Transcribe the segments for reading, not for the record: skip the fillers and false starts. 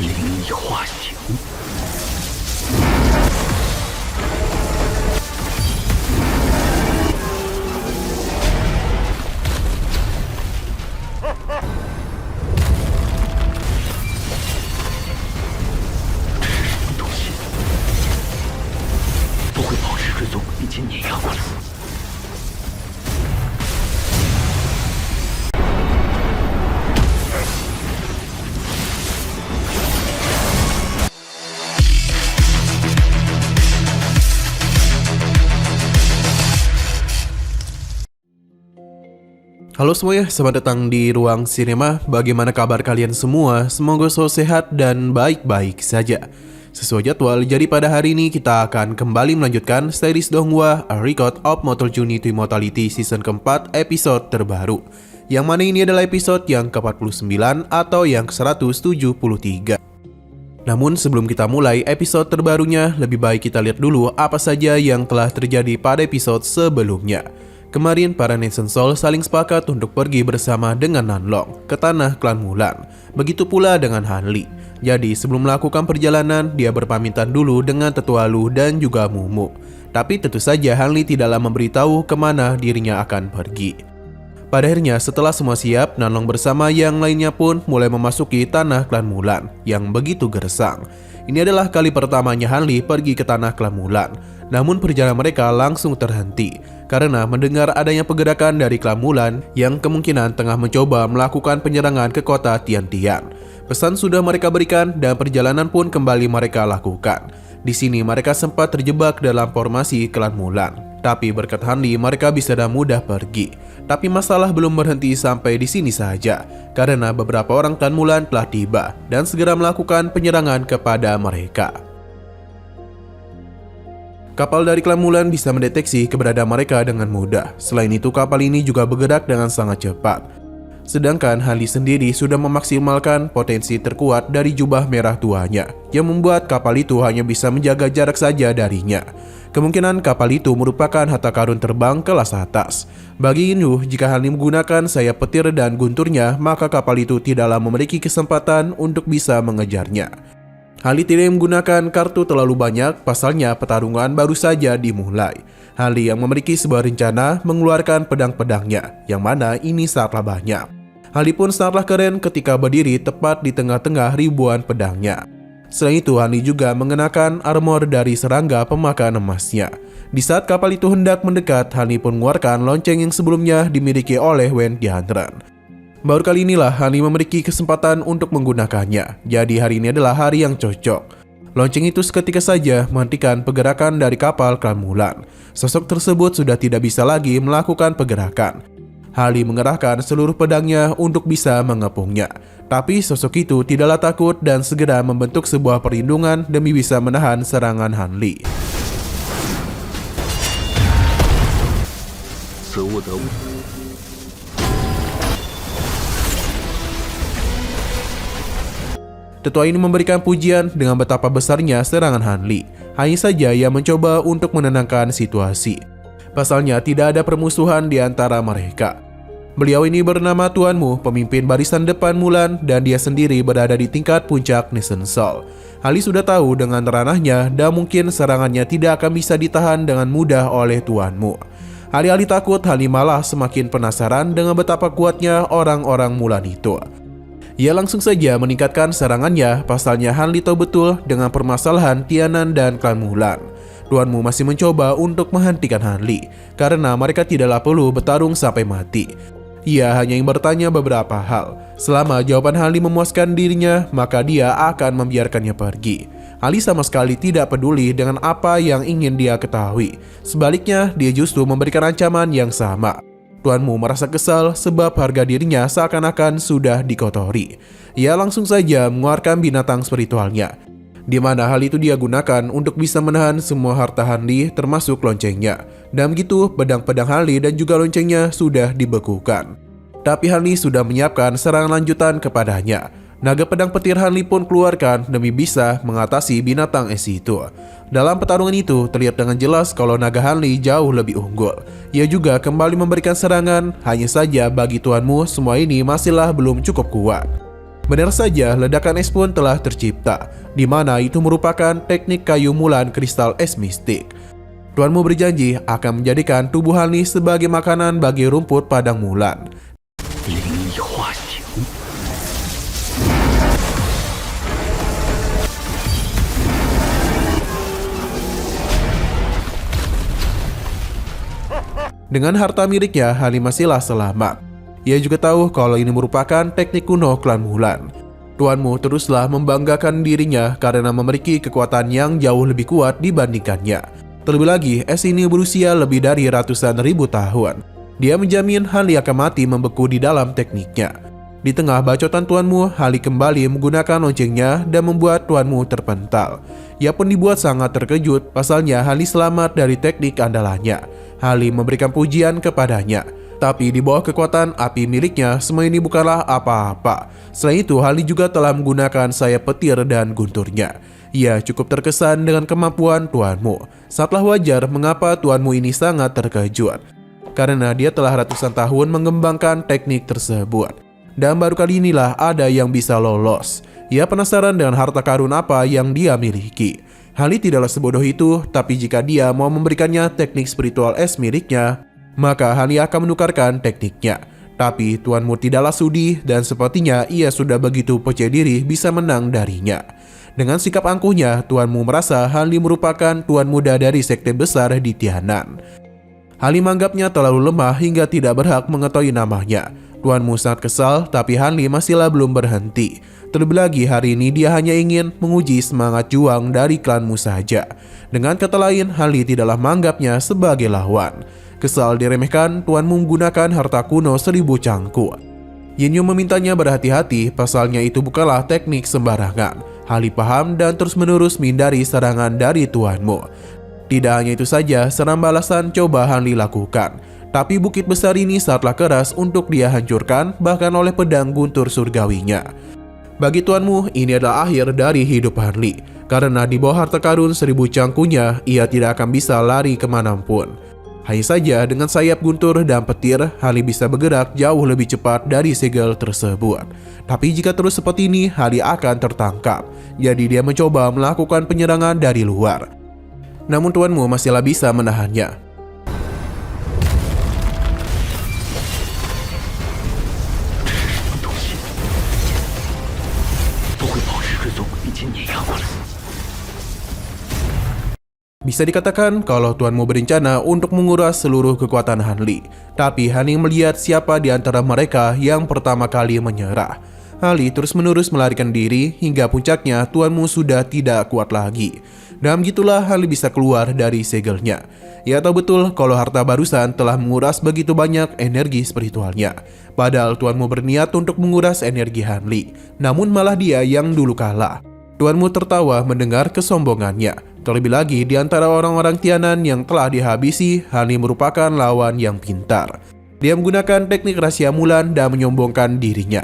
灵异化形。这是什么东西？不会保持追踪并且碾压过来。Halo semuanya, selamat datang di Ruang Sinema. Bagaimana kabar kalian semua? Semoga selalu sehat dan baik-baik saja. Sesuai jadwal, jadi pada hari ini kita akan kembali melanjutkan series Donghua A Record of Mortal Journey to Immortality season keempat episode terbaru. Yang mana ini adalah episode yang ke-49 atau yang ke-173. Namun sebelum kita mulai episode terbarunya, lebih baik kita lihat dulu apa saja yang telah terjadi pada episode sebelumnya. Kemarin para Nation Soul saling sepakat untuk pergi bersama dengan Nanlong ke tanah klan Mulan. Begitu pula dengan Hanli. Jadi sebelum melakukan perjalanan, dia berpamitan dulu dengan Tetua Lu dan juga Mumu. Tapi tentu saja Hanli tidaklah memberitahu kemana dirinya akan pergi. Pada akhirnya setelah semua siap, Nanlong bersama yang lainnya pun mulai memasuki tanah klan Mulan yang begitu gersang. Ini adalah kali pertamanya Hanli pergi ke tanah klan Mulan. Namun perjalanan mereka langsung terhenti karena mendengar adanya pergerakan dari klan Mulan yang kemungkinan tengah mencoba melakukan penyerangan ke kota Tiantian. Pesan sudah mereka berikan dan perjalanan pun kembali mereka lakukan. Di sini mereka sempat terjebak dalam formasi klan Mulan. Tapi berkat Hanli mereka bisa dengan mudah pergi. Tapi masalah belum berhenti sampai di sini saja karena beberapa orang klan Mulan telah tiba dan segera melakukan penyerangan kepada mereka. Kapal dari klan Mulan bisa mendeteksi keberadaan mereka dengan mudah. Selain itu, kapal ini juga bergerak dengan sangat cepat. Sedangkan Hanli sendiri sudah memaksimalkan potensi terkuat dari jubah merah tuanya, yang membuat kapal itu hanya bisa menjaga jarak saja darinya. Kemungkinan kapal itu merupakan harta karun terbang kelas atas. Bagi Inu, jika Hanli menggunakan sayap petir dan gunturnya, maka kapal itu tidaklah memiliki kesempatan untuk bisa mengejarnya. Hanli tidak menggunakan kartu terlalu banyak, pasalnya pertarungan baru saja dimulai. Hanli yang memiliki sebuah rencana mengeluarkan pedang-pedangnya, yang mana ini sangatlah banyak. Hanli pun sangatlah keren ketika berdiri tepat di tengah-tengah ribuan pedangnya. Selain itu, Hanli juga mengenakan armor dari serangga pemakan emasnya. Di saat kapal itu hendak mendekat, Hanli pun mengeluarkan lonceng yang sebelumnya dimiliki oleh Wen Dianren. Baru kali inilah Hanli memiliki kesempatan untuk menggunakannya. Jadi hari ini adalah hari yang cocok. Lonceng itu seketika saja menghentikan pergerakan dari kapal klan Mulan. Sosok tersebut sudah tidak bisa lagi melakukan pergerakan. Hanli mengerahkan seluruh pedangnya untuk bisa mengepungnya. Tapi sosok itu tidaklah takut dan segera membentuk sebuah perlindungan demi bisa menahan serangan Hanli. Tetua ini memberikan pujian dengan betapa besarnya serangan Hanli. Hanya saja ia mencoba untuk menenangkan situasi. Pasalnya tidak ada permusuhan di antara mereka. Beliau ini bernama Tuanmu, pemimpin barisan depan Mulan, dan dia sendiri berada di tingkat puncak Nation Soul. Hanli sudah tahu dengan ranahnya dan mungkin serangannya tidak akan bisa ditahan dengan mudah oleh Tuanmu. Alih-alih takut, Hanli malah semakin penasaran dengan betapa kuatnya orang-orang Mulan itu. Ia langsung saja meningkatkan serangannya, pasalnya Hanli tahu betul dengan permasalahan Tianan dan klan Mulan. Tuanmu masih mencoba untuk menghentikan Hanli, karena mereka tidaklah perlu bertarung sampai mati. Ia hanya ingin bertanya beberapa hal. Selama jawaban Hanli memuaskan dirinya, maka dia akan membiarkannya pergi. Hanli sama sekali tidak peduli dengan apa yang ingin dia ketahui. Sebaliknya, dia justru memberikan ancaman yang sama. Tuanmu merasa kesal sebab harga dirinya seakan-akan sudah dikotori. Ia langsung saja mengeluarkan binatang spiritualnya, di mana hal itu dia gunakan untuk bisa menahan semua harta Hanli termasuk loncengnya. Dan begitu, pedang-pedang Hanli dan juga loncengnya sudah dibekukan. Tapi Hanli sudah menyiapkan serangan lanjutan kepadanya. Naga pedang petir Hanli pun keluarkan demi bisa mengatasi binatang es itu. Dalam pertarungan itu terlihat dengan jelas kalau naga Hanli jauh lebih unggul. Ia juga kembali memberikan serangan, hanya saja bagi tuanmu semua ini masihlah belum cukup kuat. Benar saja, ledakan es pun telah tercipta, di mana itu merupakan teknik kayu mulan kristal es mistik. Tuan Mu berjanji akan menjadikan tubuh Hanli sebagai makanan bagi rumput padang mulan. 灵异化形， Dengan harta miliknya, Hanli masihlah selamat. Ia juga tahu kalau ini merupakan teknik kuno klan Mulan. Tuan Mu teruslah membanggakan dirinya karena memiliki kekuatan yang jauh lebih kuat dibandingkannya. Terlebih lagi, es ini berusia lebih dari ratusan ribu tahun. Dia menjamin Hanli akan mati membeku di dalam tekniknya. Di tengah bacotan Tuan Mu, Hanli kembali menggunakan loncengnya dan membuat Tuan Mu terpental. Ia pun dibuat sangat terkejut, pasalnya Hanli selamat dari teknik andalannya. Hanli memberikan pujian kepadanya. Tapi di bawah kekuatan api miliknya, semua ini bukanlah apa-apa. Selain itu, Hanli juga telah menggunakan sayap petir dan gunturnya. Ia cukup terkesan dengan kemampuan Tuan Mu. Sangatlah wajar mengapa Tuan Mu ini sangat terkejut. Karena dia telah ratusan tahun mengembangkan teknik tersebut. Dan baru kali inilah ada yang bisa lolos. Ia penasaran dengan harta karun apa yang dia miliki. Hanli tidaklah sebodoh itu, tapi jika dia mau memberikannya teknik spiritual es miliknya, maka Hanli akan menukarkan tekniknya. Tapi Tuan Mu tidaklah sudi dan sepertinya ia sudah begitu percaya diri bisa menang darinya. Dengan sikap angkuhnya, Tuan Mu merasa Hanli merupakan tuan muda dari sekte besar di Tianan. Hanli menganggapnya terlalu lemah hingga tidak berhak mengetahui namanya. Tuan Mu sangat kesal, tapi Hanli masihlah belum berhenti. Terlebih lagi hari ini dia hanya ingin menguji semangat juang dari klan Mu saja. Dengan kata lain, Hanli tidaklah menganggapnya sebagai lawan. Kesal diremehkan, Tuan Mu menggunakan harta kuno 1000 cangkuk. Yin Yu memintanya berhati-hati, pasalnya itu bukanlah teknik sembarangan. Hanli paham dan terus-menerus menghindari serangan dari Tuan Mu. Tidak hanya itu saja, serangan balasan coba Hanli lakukan. Tapi bukit besar ini sangatlah keras untuk dia hancurkan, bahkan oleh pedang guntur surgawinya. Bagi Tuan Mu, ini adalah akhir dari hidup Hanli. Karena di bawah harta karun 1000 cangkunya, ia tidak akan bisa lari kemanapun. Hanya saja dengan sayap guntur dan petir, Hanli bisa bergerak jauh lebih cepat dari segel tersebut. Tapi jika terus seperti ini, Hanli akan tertangkap. Jadi dia mencoba melakukan penyerangan dari luar. Namun Tuan Mu masihlah bisa menahannya. 不会保持追踪，已经碾压过来。 Bisa dikatakan kalau Tuan Mu berencana untuk menguras seluruh kekuatan Hanli. Tapi Hanli melihat siapa di antara mereka yang pertama kali menyerah. Hanli terus-menerus melarikan diri hingga puncaknya Tuan Mu sudah tidak kuat lagi. Dan begitulah Hanli bisa keluar dari segelnya. Ia tahu betul kalau harta barusan telah menguras begitu banyak energi spiritualnya. Padahal Tuan Mu berniat untuk menguras energi Hanli. Namun malah dia yang dulu kalah. Tuan Mu tertawa mendengar kesombongannya. Terlebih lagi di antara orang-orang Tianan yang telah dihabisi, Hanli merupakan lawan yang pintar. Dia menggunakan teknik rahasia Mulan dan menyombongkan dirinya.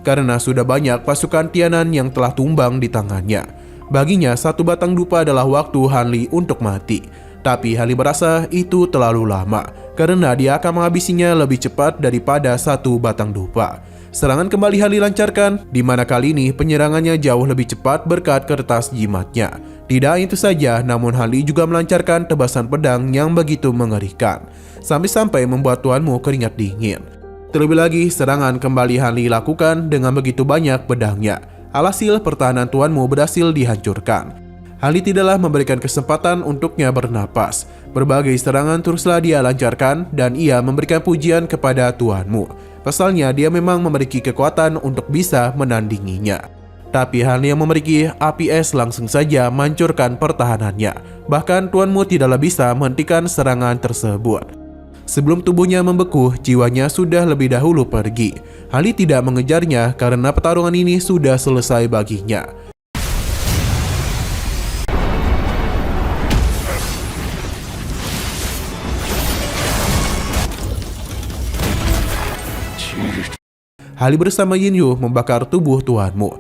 Karena sudah banyak pasukan Tianan yang telah tumbang di tangannya. Baginya satu batang dupa adalah waktu Hanli untuk mati. Tapi Hanli merasa itu terlalu lama, karena dia akan menghabisinya lebih cepat daripada satu batang dupa. Serangan kembali Hanli lancarkan, di mana kali ini penyerangannya jauh lebih cepat berkat kertas jimatnya. Tidak itu saja, namun Hanli juga melancarkan tebasan pedang yang begitu mengerikan, sampai-sampai membuat Tuan Mu keringat dingin. Terlebih lagi, serangan kembali Hanli lakukan dengan begitu banyak pedangnya. Alhasil, pertahanan Tuan Mu berhasil dihancurkan. Hanli tidaklah memberikan kesempatan untuknya bernapas. Berbagai serangan teruslah dia lancarkan dan ia memberikan pujian kepada Tuan Mu. Pasalnya dia memang memiliki kekuatan untuk bisa menandinginya. Tapi Hanli yang memiliki api es langsung saja menghancurkan pertahanannya. Bahkan Tuan Mu tidaklah bisa menghentikan serangan tersebut. Sebelum tubuhnya membeku, jiwanya sudah lebih dahulu pergi. Hanli tidak mengejarnya karena pertarungan ini sudah selesai baginya. Hanli bersama Yin Yu membakar tubuh Tuan Mu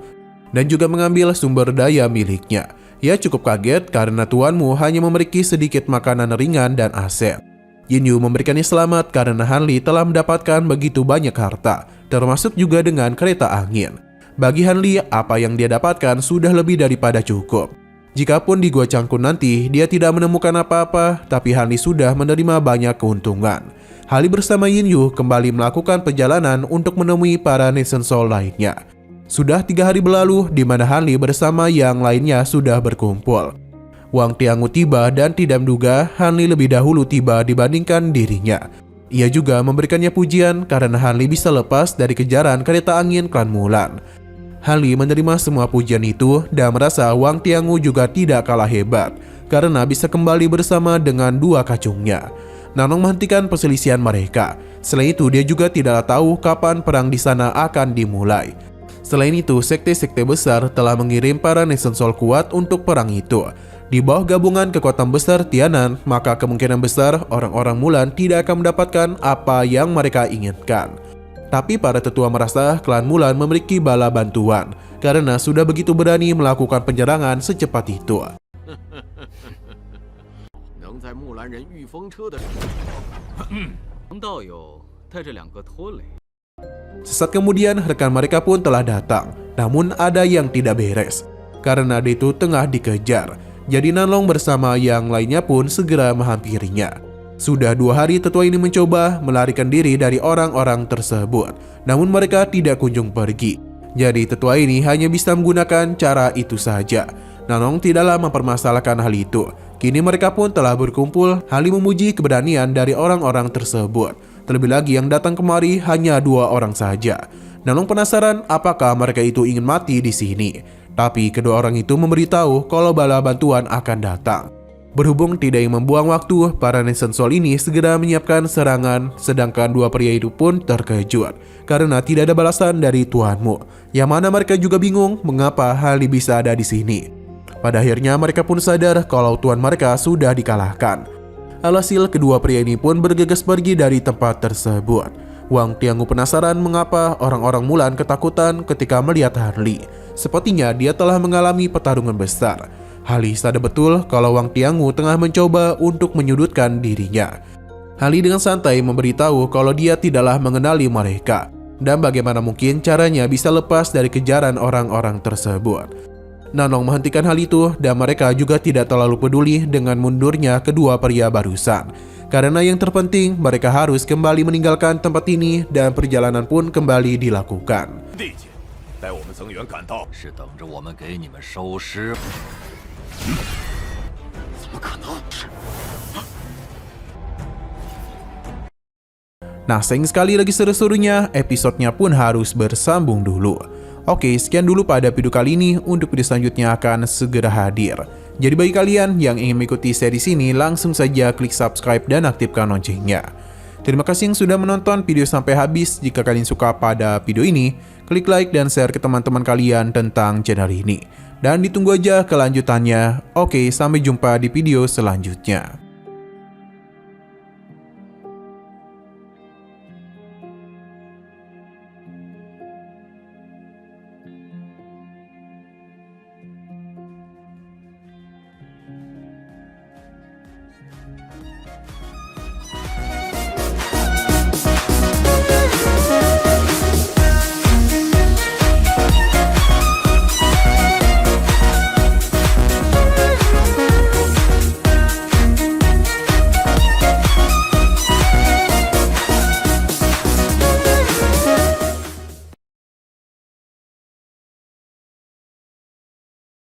dan juga mengambil sumber daya miliknya. Ia cukup kaget karena Tuan Mu hanya memiliki sedikit makanan ringan dan aset. Yin Yu memberikannya selamat karena Hanli telah mendapatkan begitu banyak harta, termasuk juga dengan kereta angin. Bagi Hanli, apa yang dia dapatkan sudah lebih daripada cukup. Jikapun di Gua Cangkun nanti dia tidak menemukan apa-apa, tapi Hanli sudah menerima banyak keuntungan. Hanli bersama Yin Yu kembali melakukan perjalanan untuk menemui para Nation Soul lainnya. Sudah 3 hari berlalu di mana Hanli bersama yang lainnya sudah berkumpul. Wang Tiangu tiba dan tidak menduga Hanli lebih dahulu tiba dibandingkan dirinya. Ia juga memberikannya pujian karena Hanli bisa lepas dari kejaran kereta angin klan Mulan. Hanli menerima semua pujian itu dan merasa Wang Tiangu juga tidak kalah hebat karena bisa kembali bersama dengan 2 kacungnya. Nanong menghentikan perselisihan mereka. Selain itu, dia juga tidak tahu kapan perang di sana akan dimulai. Selain itu, sekte-sekte besar telah mengirim para Nation Soul kuat untuk perang itu. Di bawah gabungan kekuatan besar Tianan, maka kemungkinan besar orang-orang Mulan tidak akan mendapatkan apa yang mereka inginkan. Tapi para tetua merasa klan Mulan memiliki bala bantuan karena sudah begitu berani melakukan penyerangan secepat itu. 能在木兰人御风车的道友带着2个拖雷。 Sesaat kemudian rekan mereka pun telah datang, namun ada yang tidak beres karena dia itu tengah dikejar. Jadi Nanlong bersama yang lainnya pun segera menghampirinya. Sudah 2 hari tetua ini mencoba melarikan diri dari orang-orang tersebut, namun mereka tidak kunjung pergi. Jadi tetua ini hanya bisa menggunakan cara itu saja. Nanlong tidaklah mempermasalahkan hal itu. Kini mereka pun telah berkumpul. Hanli memuji keberanian dari orang-orang tersebut. Terlebih lagi yang datang kemari hanya 2 orang saja. Nanlong penasaran apakah mereka itu ingin mati di sini. Tapi kedua orang itu memberitahu kalau bala bantuan akan datang. Berhubung tidak ingin membuang waktu, para Nation Soul ini segera menyiapkan serangan, sedangkan 2 pria itu pun terkejut karena tidak ada balasan dari tuanmu. Yang mana mereka juga bingung mengapa Hanli bisa ada di sini. Pada akhirnya mereka pun sadar kalau tuan mereka sudah dikalahkan. Alhasil kedua pria ini pun bergegas pergi dari tempat tersebut. Wang Tiangu penasaran mengapa orang-orang Mulan ketakutan ketika melihat Hanli. Sepertinya dia telah mengalami pertarungan besar. Hanli sadar betul kalau Wang Tiangu tengah mencoba untuk menyudutkan dirinya. Hanli dengan santai memberitahu kalau dia tidaklah mengenali mereka dan bagaimana mungkin caranya bisa lepas dari kejaran orang-orang tersebut. Nanong menghentikan hal itu dan mereka juga tidak terlalu peduli dengan mundurnya kedua pria barusan. Karena yang terpenting mereka harus kembali meninggalkan tempat ini dan perjalanan pun kembali dilakukan. 弟姐，待我们增援赶到，是等着我们给你们收尸。怎么可能？ Nah, sayang sekali lagi seru-serunya, episodenya pun harus bersambung dulu. Oke, sekian dulu pada video kali ini. Untuk video selanjutnya akan segera hadir. Jadi bagi kalian yang ingin mengikuti series ini, langsung saja klik subscribe dan aktifkan loncengnya. Terima kasih yang sudah menonton video sampai habis. Jika kalian suka pada video ini, klik like dan share ke teman-teman kalian tentang channel ini. Dan ditunggu aja kelanjutannya. Oke, sampai jumpa di video selanjutnya.